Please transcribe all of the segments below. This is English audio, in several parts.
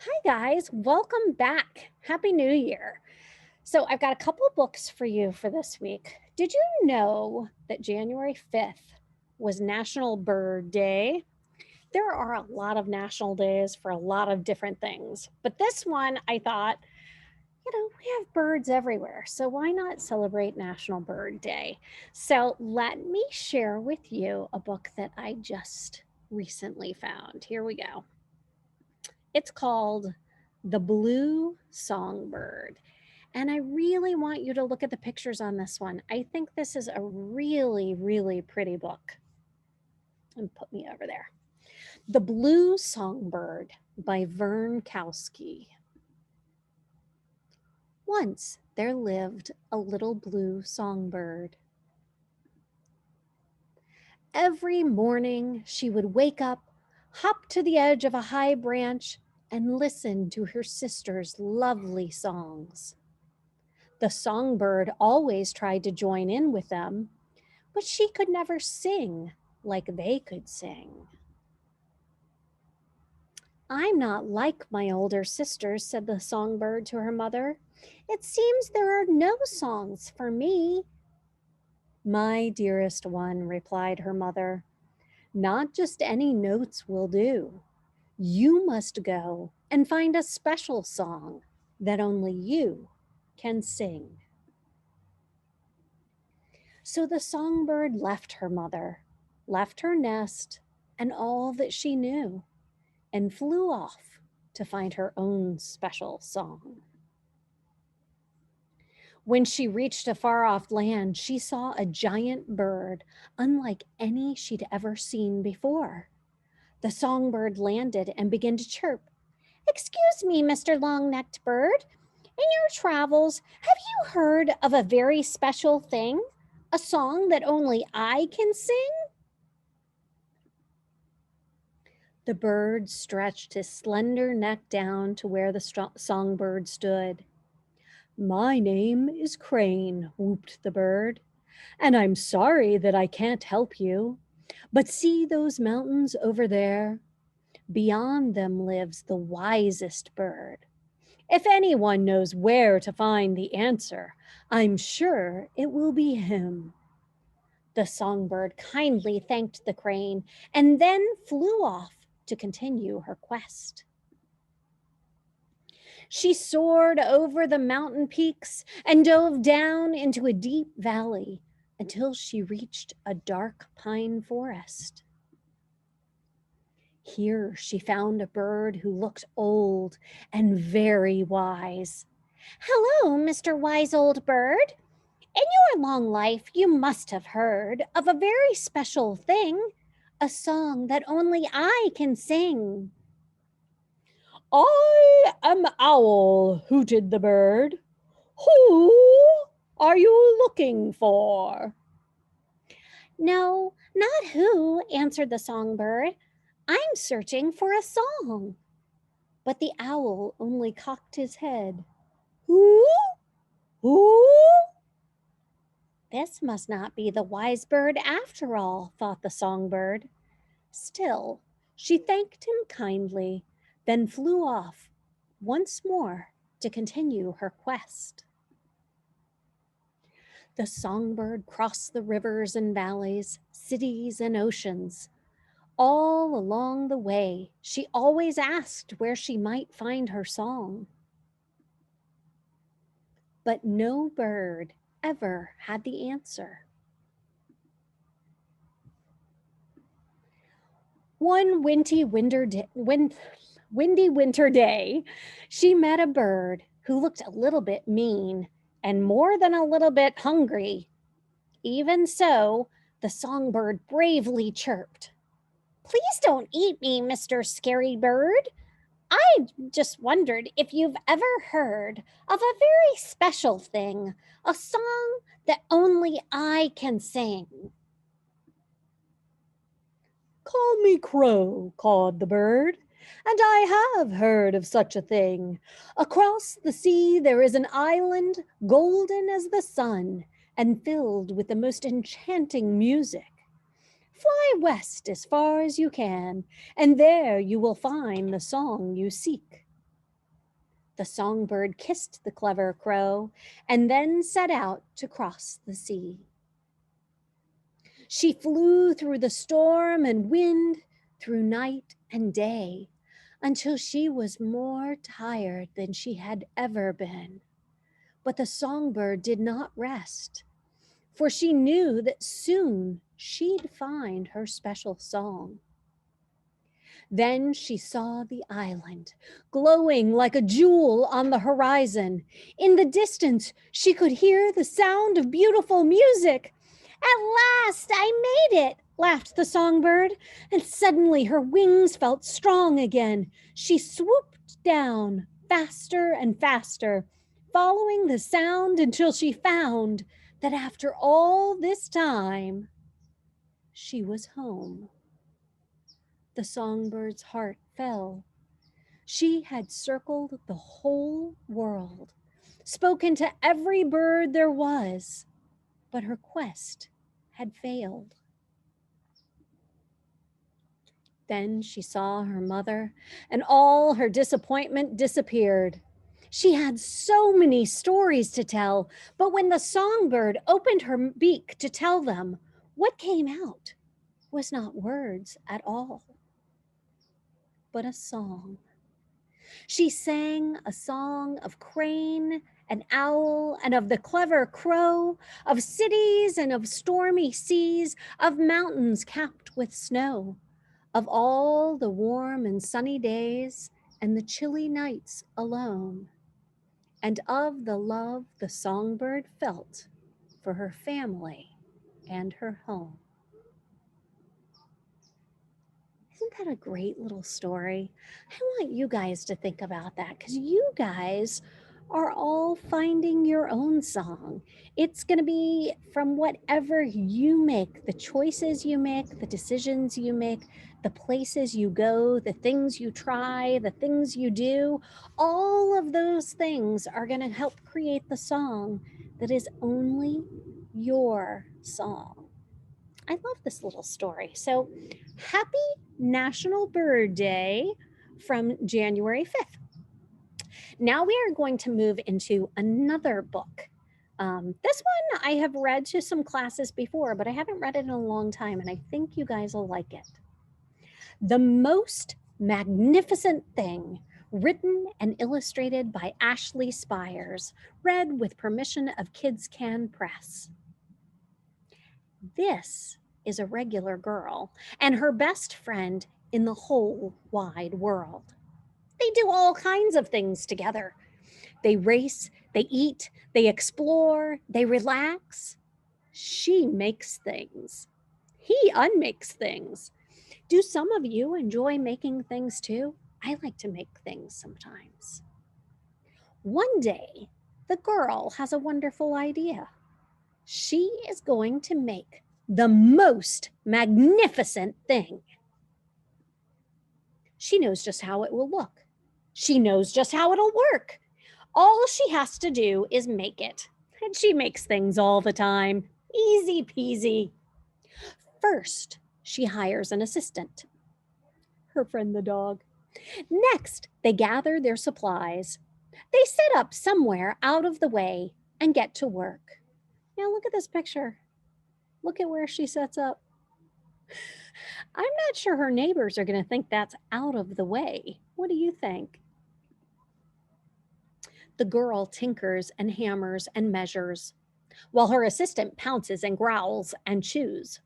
Hi, guys. Welcome back. Happy New Year. So, I've got a couple of books for you for this week. Did you know that January 5th was National Bird Day? There are a lot of national days for a lot of different things, but this one I thought, we have birds everywhere, so why not celebrate National Bird Day? So, let me share with you a book that I just recently found. Here we go. It's called The Blue Songbird. And I really want you to look at the pictures on this one. I think this is a really, really pretty book. And put me over there. The Blue Songbird by Vern Kousky. Once there lived a little blue songbird. Every morning she would wake up, hop to the edge of a high branch, and listen to her sister's lovely songs. The songbird always tried to join in with them, but she could never sing like they could sing. I'm not like my older sisters, said the songbird to her mother. It seems there are no songs for me. My dearest one, replied her mother, not just any notes will do. You must go and find a special song that only you can sing. So the songbird left her mother, left her nest and all that she knew, and flew off to find her own special song. When she reached a far off land, she saw a giant bird, unlike any she'd ever seen before. The songbird landed and began to chirp. Excuse me, Mr. Long-necked bird. In your travels, have you heard of a very special thing? A song that only I can sing? The bird stretched his slender neck down to where the songbird stood. My name is Crane, whooped the bird, and I'm sorry that I can't help you. But see those mountains over there? Beyond them lives the wisest bird. If anyone knows where to find the answer, I'm sure it will be him. The songbird kindly thanked the crane and then flew off to continue her quest. She soared over the mountain peaks and dove down into a deep valley until she reached a dark pine forest. Here she found a bird who looked old and very wise. Hello, Mr. Wise Old Bird. In your long life, you must have heard of a very special thing, a song that only I can sing. I am Owl, hooted the bird. Who are you looking for? No, not who, answered the songbird. I'm searching for a song. But the owl only cocked his head. Who? Who? This must not be the wise bird after all, thought the songbird. Still, she thanked him kindly, then flew off once more to continue her quest. The songbird crossed the rivers and valleys, cities and oceans. All along the way, she always asked where she might find her song. But no bird ever had the answer. One windy winter day, she met a bird who looked a little bit mean and more than a little bit hungry. Even so, the songbird bravely chirped. Please don't eat me, Mr. Scary Bird. I just wondered if you've ever heard of a very special thing, a song that only I can sing. Call me Crow, cawed the bird, and I have heard of such a thing. Across the sea there is an island, golden as the sun, and filled with the most enchanting music. Fly west as far as you can, and there you will find the song you seek. The songbird kissed the clever crow and then set out to cross the sea. She flew through the storm and wind, through night and day, until she was more tired than she had ever been. But the songbird did not rest, for she knew that soon she'd find her special song. Then she saw the island, glowing like a jewel on the horizon. In the distance, she could hear the sound of beautiful music. "At last, I made it," laughed the songbird, and suddenly her wings felt strong again. She swooped down faster and faster, following the sound until she found that after all this time, she was home. The songbird's heart fell. She had circled the whole world, spoken to every bird there was, but her quest had failed. Then she saw her mother, and all her disappointment disappeared. She had so many stories to tell, but when the songbird opened her beak to tell them, what came out was not words at all, but a song. She sang a song of crane and owl and of the clever crow, of cities and of stormy seas, of mountains capped with snow, of all the warm and sunny days and the chilly nights alone, and of the love the songbird felt for her family and her home. Isn't that a great little story? I want you guys to think about that because you guys are all finding your own song. It's going to be from whatever you make, the choices you make, the decisions you make, the places you go, the things you try, the things you do. All of those things are going to help create the song that is only your song. I love this little story. So, happy National Bird Day from January 5th. Now we are going to move into another book. This one I have read to some classes before, but I haven't read it in a long time, and I think you guys will like it. The Most Magnificent Thing, written and illustrated by Ashley Spires, read with permission of Kids Can Press. This is a regular girl and her best friend in the whole wide world. They do all kinds of things together. They race, they eat, they explore, they relax. She makes things. He unmakes things. Do some of you enjoy making things too? I like to make things sometimes. One day, the girl has a wonderful idea. She is going to make the most magnificent thing. She knows just how it will look. She knows just how it'll work. All she has to do is make it. And she makes things all the time. Easy peasy. First, she hires an assistant, her friend the dog. Next, they gather their supplies. They set up somewhere out of the way and get to work. Now look at this picture. Look at where she sets up. I'm not sure her neighbors are going to think that's out of the way. What do you think? The girl tinkers and hammers and measures, while her assistant pounces and growls and chews.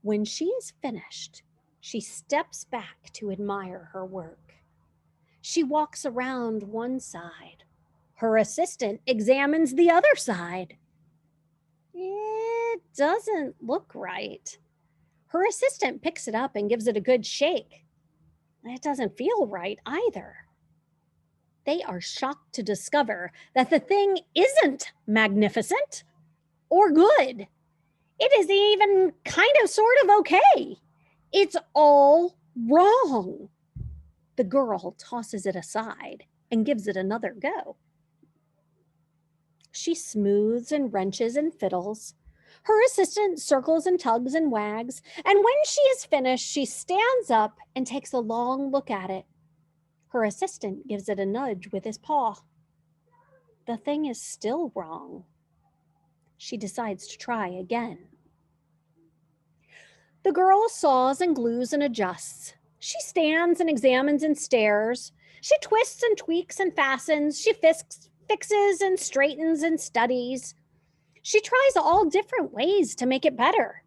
When she is finished, she steps back to admire her work. She walks around one side. Her assistant examines the other side. It doesn't look right. Her assistant picks it up and gives it a good shake. It doesn't feel right either. They are shocked to discover that the thing isn't magnificent or good. It is even kind of sort of okay. It's all wrong. The girl tosses it aside and gives it another go. She smooths and wrenches and fiddles. Her assistant circles and tugs and wags, and when she is finished, she stands up and takes a long look at it. Her assistant gives it a nudge with his paw. The thing is still wrong. She decides to try again. The girl saws and glues and adjusts. She stands and examines and stares. She twists and tweaks and fastens. She fixes and straightens and studies. She tries all different ways to make it better.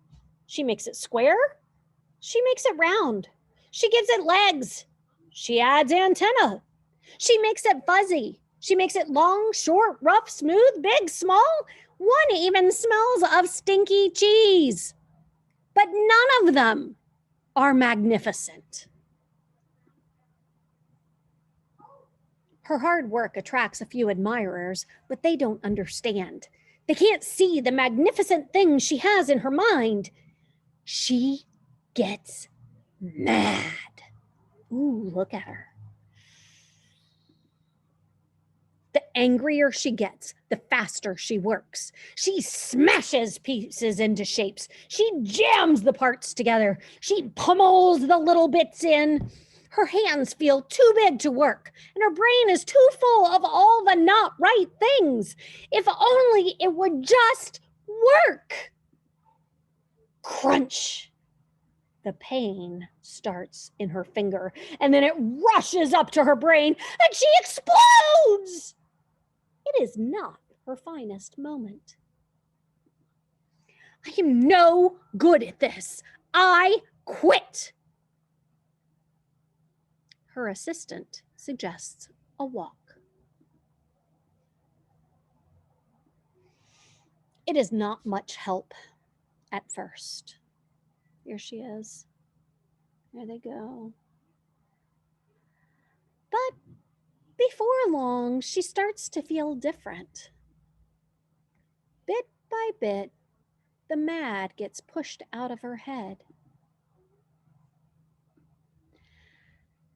She makes it square. She makes it round. She gives it legs. She adds antenna. She makes it fuzzy. She makes it long, short, rough, smooth, big, small. One even smells of stinky cheese. But none of them are magnificent. Her hard work attracts a few admirers, but they don't understand. They can't see the magnificent things she has in her mind. She gets mad. Ooh, look at her. The angrier she gets, the faster she works. She smashes pieces into shapes. She jams the parts together. She pummels the little bits in. Her hands feel too big to work, and her brain is too full of all the not right things. If only it would just work. Crunch. The pain starts in her finger, and then it rushes up to her brain, and she explodes. It is not her finest moment. I am no good at this. I quit. Her assistant suggests a walk. It is not much help at first. Here she is. There they go. But before long, she starts to feel different. Bit by bit, the mad gets pushed out of her head.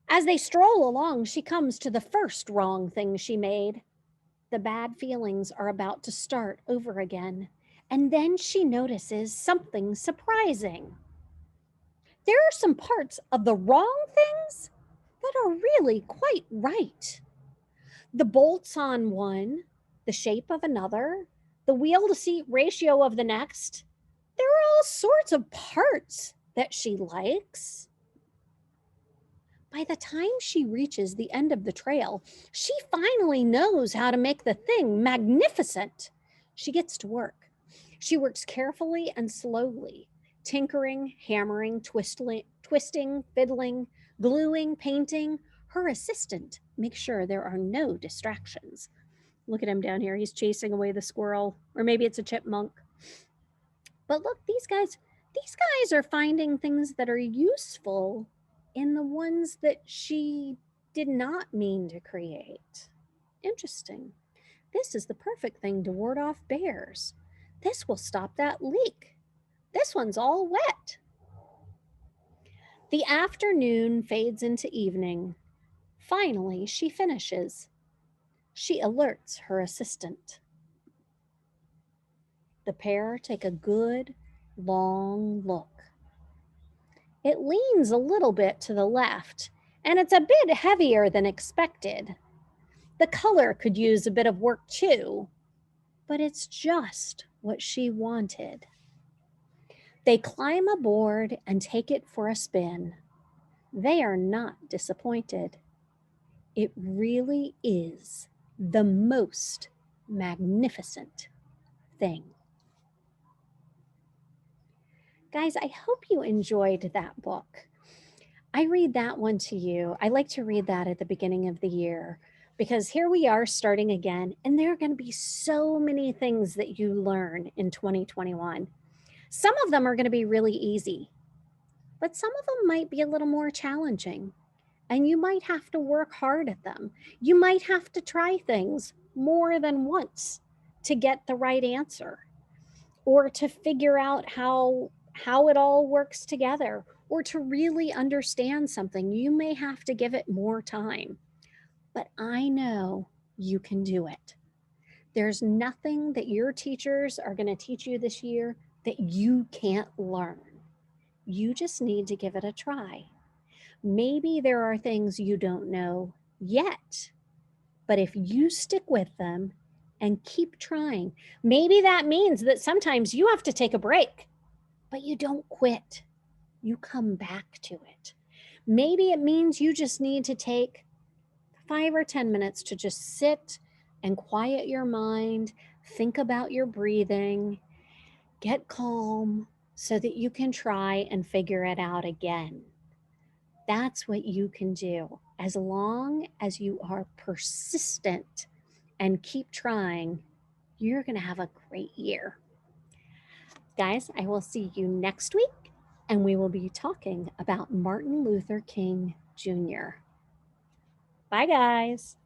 As they stroll along, she comes to the first wrong thing she made. The bad feelings are about to start over again, and then she notices something surprising. There are some parts of the wrong things that are really quite right. The bolts on one, the shape of another, the wheel to seat ratio of the next. There are all sorts of parts that she likes. By the time she reaches the end of the trail, she finally knows how to make the thing magnificent. She gets to work. She works carefully and slowly, tinkering, hammering, twisting, fiddling, gluing, painting. Her assistant makes sure there are no distractions. Look at him down here. He's chasing away the squirrel, or maybe it's a chipmunk. But look, these guys are finding things that are useful in the ones that she did not mean to create. Interesting. This is the perfect thing to ward off bears. This will stop that leak. This one's all wet. The afternoon fades into evening. Finally, she finishes. She alerts her assistant. The pair take a good, long look. It leans a little bit to the left, and it's a bit heavier than expected. The color could use a bit of work too, but it's just what she wanted. They climb aboard and take it for a spin. They are not disappointed. It really is the most magnificent thing. Guys, I hope you enjoyed that book. I read that one to you. I like to read that at the beginning of the year because here we are starting again, and there are going to be so many things that you learn in 2021. Some of them are going to be really easy, but some of them might be a little more challenging, and you might have to work hard at them. You might have to try things more than once to get the right answer or to figure out how it all works together, or to really understand something. You may have to give it more time, but I know you can do it. There's nothing that your teachers are going to teach you this year that you can't learn. You just need to give it a try. Maybe there are things you don't know yet, but if you stick with them and keep trying, maybe that means that sometimes you have to take a break, but you don't quit. You come back to it. Maybe it means you just need to take 5 or 10 minutes to just sit and quiet your mind, think about your breathing, get calm so that you can try and figure it out again. That's what you can do. As long as you are persistent and keep trying, you're going to have a great year. Guys, I will see you next week, and we will be talking about Martin Luther King Jr. Bye, guys.